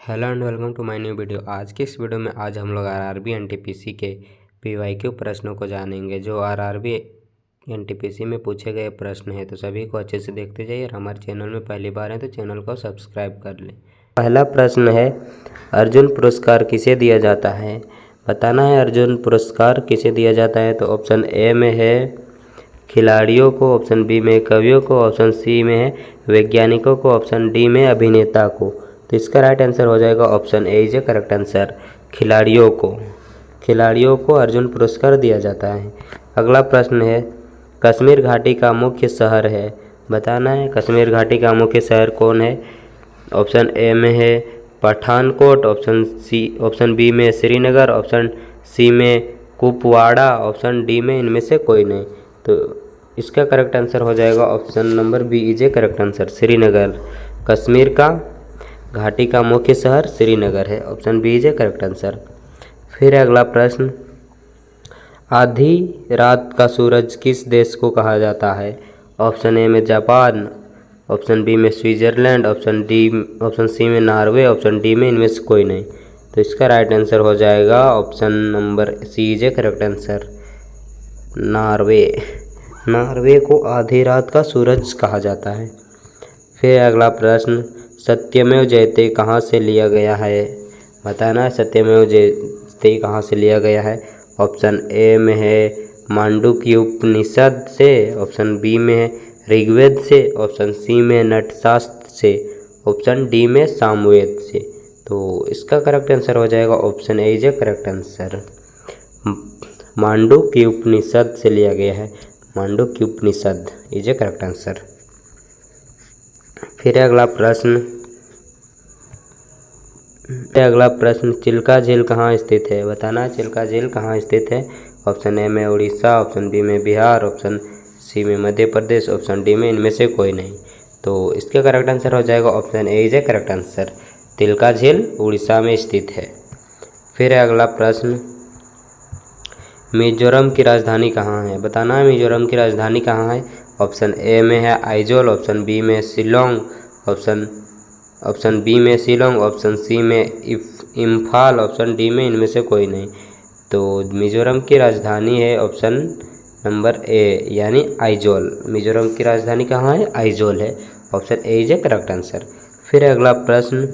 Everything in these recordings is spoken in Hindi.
Hello and welcome to my new video. आज के इस वीडियो में हम लोग आरआरबी एनटीपीसी के पीवाईक्यू प्रश्नों को जानेंगे जो आरआरबी एनटीपीसी में पूछे गए प्रश्न हैं। तो सभी को अच्छे से देखते जाइए और हमारे चैनल में पहली बार है तो चैनल को सब्सक्राइब कर लें। पहला प्रश्न है, अर्जुन पुरस्कार किसे दिया जाता है? बताना है अर्जुन पुरस्कार किसे दिया जाता है। तो ऑप्शन ए में है खिलाड़ियों को, ऑप्शन बी में कवियों को, ऑप्शन सी में है वैज्ञानिकों को, ऑप्शन डी में अभिनेता को। तो इसका राइट आंसर हो जाएगा option A is a correct answer, खिलाड़ियों को अर्जुन पुरस्कार दिया जाता है। अगला प्रश्न है, कश्मीर घाटी का मुख्य शहर है। बताना है कश्मीर घाटी का मुख्य शहर कौन है। ऑप्शन ए में है पठानकोट, ऑप्शन बी में श्रीनगर, ऑप्शन सी में कुपवाड़ा, ऑप्शन डी में इनमें से कोई नहीं। तो इसका करेक्ट आंसर हो जाएगा option number B is a correct answer, Srinagar. Kashmir का घाटी का मुख्य शहर श्रीनगर है, option B is a correct answer. फिर अगला प्रश्न, आधी रात का सूरज किस देश को कहा जाता है। ऑप्शन ए में जापान, ऑप्शन बी में स्विट्जरलैंड, ऑप्शन सी में नॉर्वे, ऑप्शन डी में इनमें से कोई नहीं। तो इसका राइट आंसर हो जाएगा option number C is a correct answer, Norway को आधी रात का सूरज कहा जाता है। फिर अगला प्रश्न, सत्यमेव जयते कहाँ से लिया गया है। बताना है सत्यमेव जयते कहाँ से लिया गया है। ऑप्शन ए में है मांडुक्य उपनिषद से, ऑप्शन बी में है ऋग्वेद से, ऑप्शन सी में नटशास्त्र से, ऑप्शन डी में सामवेद से। तो इसका करेक्ट आंसर हो जाएगा option A is a correct answer, Mandukya Upanishad से लिया गया है, Mandukya Upanishad is a correct answer. फिर अगला प्रश्न, चिल्का झील कहाँ स्थित है। बताना है चिल्का झील कहाँ स्थित है। ऑप्शन ए में उड़ीसा, ऑप्शन बी में बिहार, ऑप्शन सी में मध्य प्रदेश, ऑप्शन डी में इनमें से कोई नहीं। तो इसका करेक्ट आंसर हो जाएगा option A is a correct answer, Chilka झील उड़ीसा में स्थित है। फिर अगला प्रश्न, मिजोरम की राजधानी कहाँ है। बताना है मिजोरम की राजधानी कहाँ है। ऑप्शन ए में है आइजोल, ऑप्शन बी में शिलोंग, ऑप्शन बी में शिलोंग, ऑप्शन सी में इम्फाल, ऑप्शन डी में इनमें से कोई नहीं। तो मिजोरम की राजधानी है ऑप्शन नंबर ए यानी आइजोल। मिजोरम की राजधानी कहाँ है, आइजोल है, option A is a correct answer. फिर अगला प्रश्न,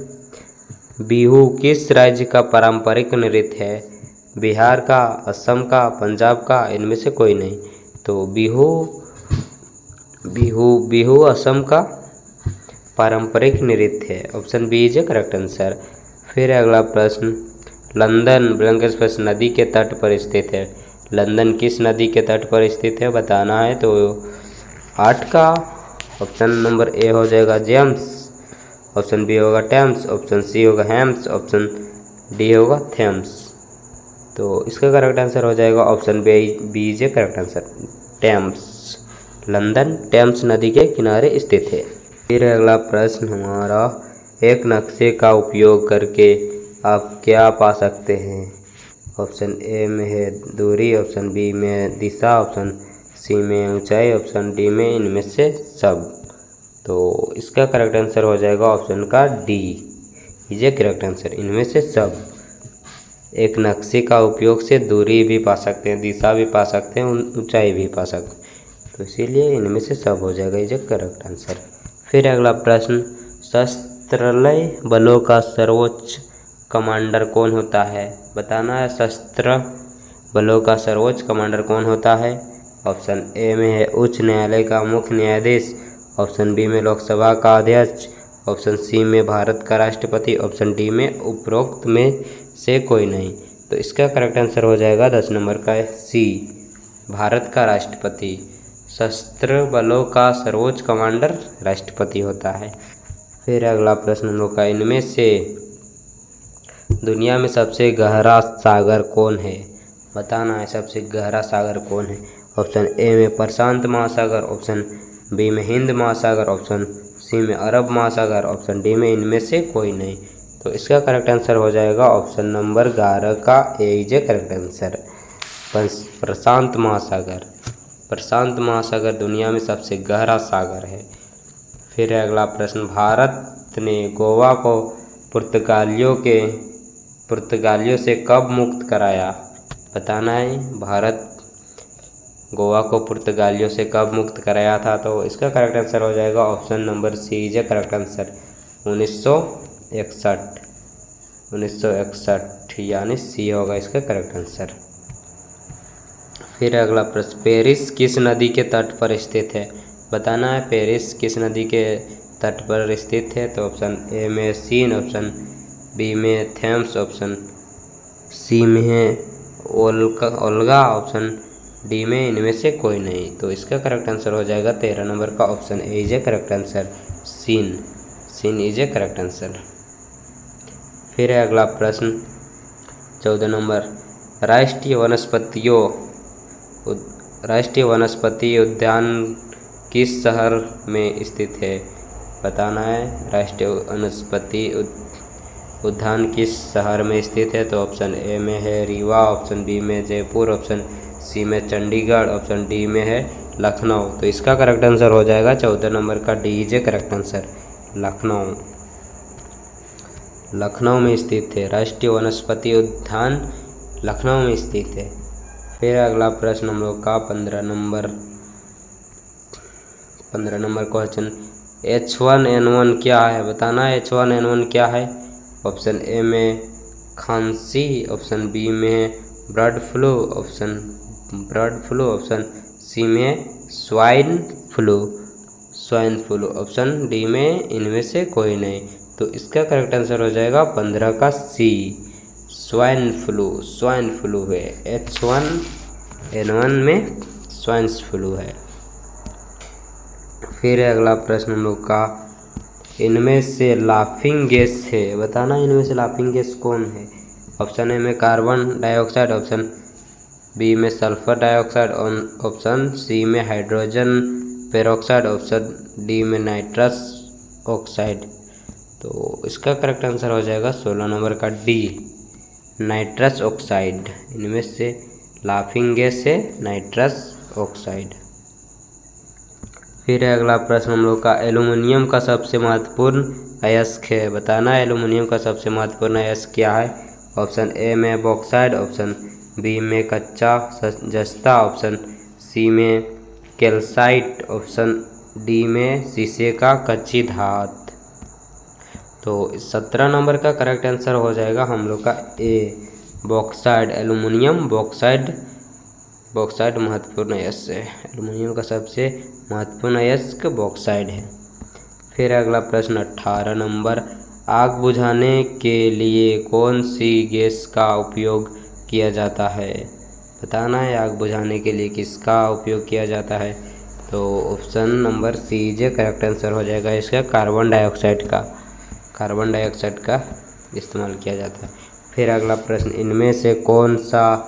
बिहू किस राज्य का पारंपरिक नृत्य है। बिहार का, असम का, पंजाब का, इनमें से कोई नहीं। तो बिहू असम का पारंपरिक नृत्य है, option B is a correct answer. फिर अगला प्रश्न, लंदन ब्लैंकस्पस नदी के तट पर स्थित है। लंदन किस नदी के तट पर स्थित है बताना है। तो 8 का ऑप्शन नंबर ए हो जाएगा जेम्स, ऑप्शन बी होगा टेम्स, ऑप्शन सी होगा हेम्स, ऑप्शन डी होगा थेम्स। तो इसका करेक्ट आंसर हो जाएगा option B is a correct answer, Thames. London Thames नदी के किनारे स्थित है। फिर अगला प्रश्न हमारा, एक नक्शे का उपयोग करके आप क्या पा सकते हैं। ऑप्शन ए में है दूरी, ऑप्शन बी में दिशा, ऑप्शन सी में ऊंचाई, ऑप्शन डी में इनमें से सब। तो इसका करेक्ट आंसर हो जाएगा ऑप्शन का D is a correct answer, इनमें से सब। एक नक्शे का उपयोग से दूरी भी पा सकते हैं, दिशा भी पा सकते हैं, ऊंचाई भी पा सकते हैं। तो इसीलिए इनमें से सब हो जाएगा इज ए करेक्ट आंसर। फिर अगला प्रश्न, सशस्त्र बलों का सर्वोच्च कमांडर कौन होता है। बताना है सशस्त्र बलों का सर्वोच्च कमांडर कौन होता है। ऑप्शन ए में है उच्च न्यायालय का मुख्य न्यायाधीश, ऑप्शन बी में लोकसभा का अध्यक्ष, ऑप्शन सी में भारत का राष्ट्रपति, ऑप्शन डी में उपरोक्त में से कोई नहीं। तो इसका करेक्ट आंसर हो जाएगा 10 नंबर का सी, भारत का राष्ट्रपति। सशस्त्र बलों का सर्वोच्च कमांडर राष्ट्रपति होता है। फिर अगला प्रश्न हम लोग का, इनमें से दुनिया में सबसे गहरा सागर कौन है। बताना है सबसे गहरा सागर कौन है। ऑप्शन ए में प्रशांत महासागर, ऑप्शन बी में हिंद महासागर, ऑप्शन सी में अरब महासागर, ऑप्शन डी में इनमें से कोई नहीं। तो इसका करेक्ट आंसर हो जाएगा ऑप्शन नंबर 11 का ए इज ए करेक्ट आंसर, प्रशांत महासागर। प्रशांत महासागर दुनिया में सबसे गहरा सागर है। फिर अगला प्रश्न, भारत ने गोवा को पुर्तगालियों से कब मुक्त कराया? बताना है। भारत गोवा को पुर्तगालियों से कब मुक्त कराया था? तो इसका करेक्ट आंसर हो जाएगा option number C is a correct answer 1961। 1961 यानी सी होगा इसका करेक्ट आंसर। फिर अगला प्रश्न, पेरिस किस नदी के तट पर स्थित है? बताना है पेरिस किस नदी के तट पर स्थित है? तो ऑप्शन ए में सीन, ऑप्शन बी में थेम्स, ऑप्शन सी में है ओल्गा, ऑप्शन डी में इनमें से कोई नहीं। तो इसका करेक्ट आंसर हो जाएगा 13 नंबर का option A is a correct answer Seine. Seine is a correct answer. फिर है अगला प्रश्न 14 नंबर, राष्ट्रीय वनस्पति उद्यान किस शहर में स्थित है? बताना है राष्ट्रीय वनस्पति उद्यान किस शहर में स्थित है? तो ऑप्शन ए में है रीवा, ऑप्शन बी में जयपुर, ऑप्शन सी में चंडीगढ़, ऑप्शन डी में है लखनऊ। तो इसका करेक्ट आंसर हो जाएगा 14 नंबर का D is a correct answer Lucknow. Lucknow में स्थित है राष्ट्रीय वनस्पति उद्यान, लखनऊ में स्थित है। फिर अगला प्रश्न हम लोग का 15 नंबर क्वेश्चन, H1N1 क्या है? बताना है H1N1 क्या है? ऑप्शन ए में खांसी, ऑप्शन बी में बर्ड फ्लू, ऑप्शन सी में स्वाइन फ्लू, ऑप्शन डी में इनमें से कोई नहीं। तो इसका करेक्ट आंसर हो जाएगा 15 का सी, स्वाइन फ्लू है। H1N1 में स्वाइन फ्लू है। फिर अगला प्रश्न हम लोग का, इनमें से लाफिंग गैस है? बताना इनमें से लाफिंग गैस कौन है? ऑप्शन ए में कार्बन डाइऑक्साइड, ऑप्शन बी में सल्फर डाइऑक्साइड, ऑप्शन सी में हाइड्रोजन पेरोक्साइड, ऑप्शन डी में नाइट्रस ऑक्साइड। तो इसका करेक्ट आंसर हो जाएगा 16 नंबर का डी, नाइट्रस ऑक्साइड। इनमें से लाफिंग गैस है नाइट्रस ऑक्साइड। फिर अगला प्रश्न हम लोग का, एल्युमिनियम का सबसे महत्वपूर्ण अयस्क है? बताना है एल्युमिनियम का सबसे महत्वपूर्ण अयस्क क्या है? ऑप्शन ए में बॉक्साइड, ऑप्शन बी में कच्चा जस्ता, ऑप्शन सी में कैल्साइट, ऑप्शन डी में शीशे का कच्ची धात। तो 17 नंबर का करेक्ट आंसर हो जाएगा हम लोग का ए, बॉक्साइड। एल्युमिनियम बॉक्साइड महत्वपूर्ण अयस्क है। एल्युमिनियम का सबसे महत्वपूर्ण अयस्क बॉक्साइड है। फिर अगला प्रश्न 18 नंबर, आग बुझाने के लिए कौन सी गैस का उपयोग किया जाता है? बताना है आग बुझाने के लिए किसका उपयोग किया जाता है? तो ऑप्शन नंबर सी जे करेक्ट आंसर हो जाएगा इसका, कार्बन डाइऑक्साइड का इस्तेमाल किया जाता है। फिर अगला प्रश्न, इनमें से कौन सा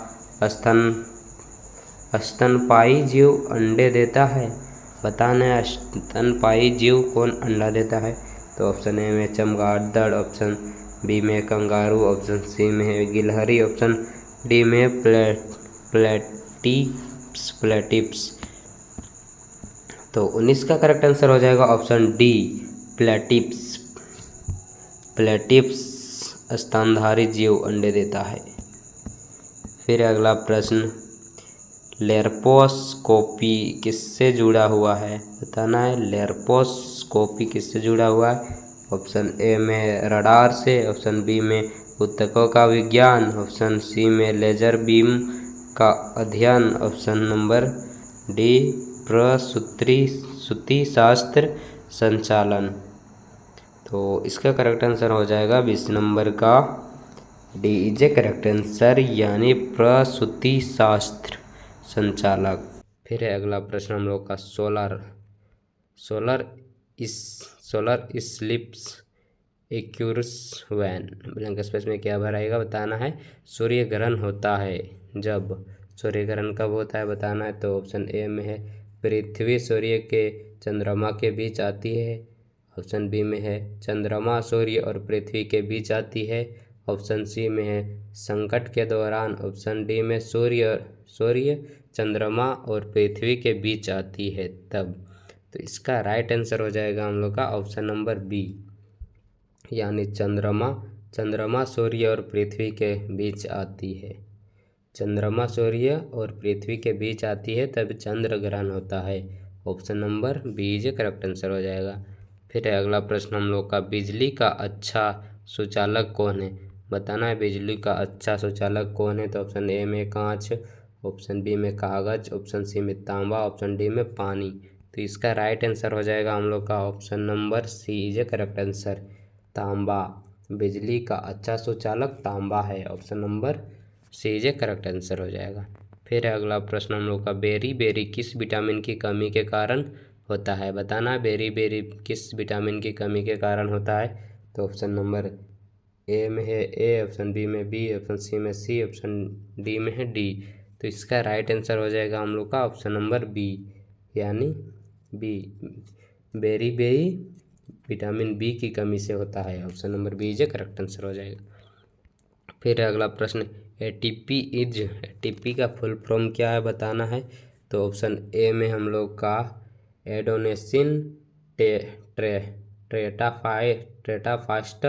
स्तनपायी जीव अंडे देता है? बताना है स्तनपायी जीव कौन अंडा देता है? तो ऑप्शन ए में चमगादड़, ऑप्शन बी में कंगारू, ऑप्शन सी में है गिलहरी, ऑप्शन डी में प्लेटिप्स। तो 19 का करेक्ट आंसर हो जाएगा ऑप्शन डी, प्लेटिप्स स्तनधारी जीव अंडे देता है। फिर अगला प्रश्न, लेप्रोस्कोपी किससे जुड़ा हुआ है? बताना है लेप्रोस्कोपी किससे जुड़ा हुआ है? ऑप्शन ए में रडार से, ऑप्शन बी में ऊतकों का विज्ञान, ऑप्शन सी में लेजर बीम का अध्ययन, ऑप्शन नंबर डी प्रसूति शास्त्र संचालन। तो इसका करेक्ट आंसर हो जाएगा 20 नंबर का D is a correct answer, यानी प्रसूति शास्त्र संचालक। फिर है अगला प्रश्न हम लोग का, solar eclipse occurs when? Blank space में क्या भराएगा? बताना है सूर्य ग्रहण होता है जब? सूर्य ग्रहण कब होता है बताना है। तो ऑप्शन ए में है पृथ्वी सूर्य के चंद्रमा के बीच आती है, ऑप्शन बी में है चंद्रमा सूर्य और पृथ्वी के बीच आती है, ऑप्शन सी में है संकट के दौरान, ऑप्शन डी में सूर्य चंद्रमा और पृथ्वी के बीच आती है तब। तो इसका राइट आंसर हो जाएगा हम लोग का ऑप्शन नंबर बी, यानी चंद्रमा सूर्य और पृथ्वी के बीच आती है। चंद्रमा सूर्य और पृथ्वी के बीच आती है तब चंद्र ग्रहण होता है। Option number B is correct answer हो जाएगा। फिर अगला प्रश्न हम लोग का, बिजली का अच्छा सुचालक कौन है? बताना है बिजली का अच्छा सुचालक कौन है। तो ऑप्शन ए में कांच, ऑप्शन बी में कागज, ऑप्शन सी में तांबा, ऑप्शन डी में पानी। तो इसका राइट आंसर हो जाएगा हम लोग का option number C is a correct answer, तांबा। बिजली का अच्छा सुचालक तांबा है। Option number C is a correct answer हो जाएगा। फिर अगला प्रश्न हम लोग का, बेरी बेरी किस विटामिन की कमी के कारण होता है? बताना बेरी बेरी किस विटामिन की कमी के कारण होता है। तो ऑप्शन नंबर ए में है ए, ऑप्शन बी में बी, ऑप्शन सी में सी, ऑप्शन डी में है डी। तो इसका राइट आंसर हो जाएगा हम लोग का ऑप्शन नंबर बी, यानी B, beriberi vitamin B की कमी से होता है। Option number B is correct answer हो जाएगा। फिर अगला प्रश्न, एटीपी का फुल फॉर्म क्या है? बताना है। तो ऑप्शन ए में हम लोग का एडोनेसिन ट्रेटाफास्ट,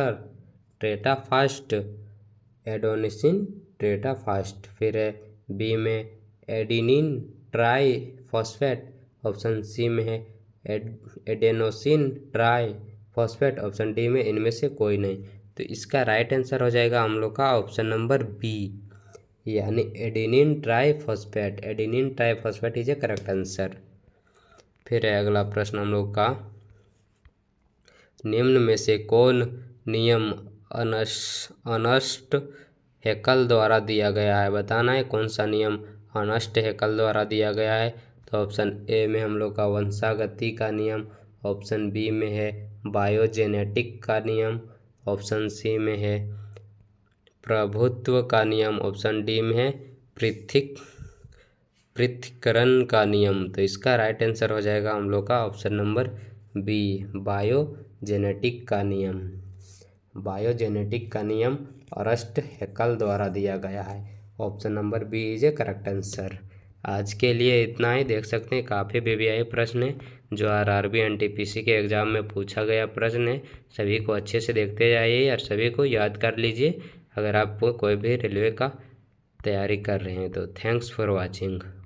एडोनेसिन ट्रेटाफास्ट। फिर है बी में एडिनिन ट्राईफॉस्फेट, ऑप्शन सी में है एडेनोसिन ट्राईफॉस्फेट, ऑप्शन डी में इनमें से कोई नहीं। तो इसका राइट आंसर हो जाएगा हम लोग का ऑप्शन नंबर बी, यानी adenine triphosphate. Adenine triphosphate is a correct answer. फिर है अगला प्रश्न हम लोग का, निम्न में से कौन नियम अर्नस्ट हैकेल द्वारा दिया गया है? बताना है कौन सा नियम अर्नस्ट हैकेल द्वारा दिया गया है। तो ऑप्शन ए में हम लोग का वंशागति का नियम, ऑप्शन बी में है बायोजेनेटिक का नियम, ऑप्शन सी में है प्रभुत्व का नियम, ऑप्शन डी में है पृथक्करण का नियम। तो इसका राइट आंसर हो जाएगा हम लोग का ऑप्शन नंबर बी, बायोजेनेटिक का नियम। बायोजेनेटिक का नियम अर्नस्ट हैकेल द्वारा दिया गया है। Option number B is a correct answer. आज के लिए इतना ही। देख सकते हैं काफ़ी वीवीआई प्रश्न है जो आरआरबी एनटीपीसी के एग्ज़ाम में पूछा गया प्रश्न है। सभी को अच्छे से देखते जाइए और सभी को याद कर लीजिए अगर आप कोई भी रेलवे का तैयारी कर रहे हैं तो। Thanks for watching.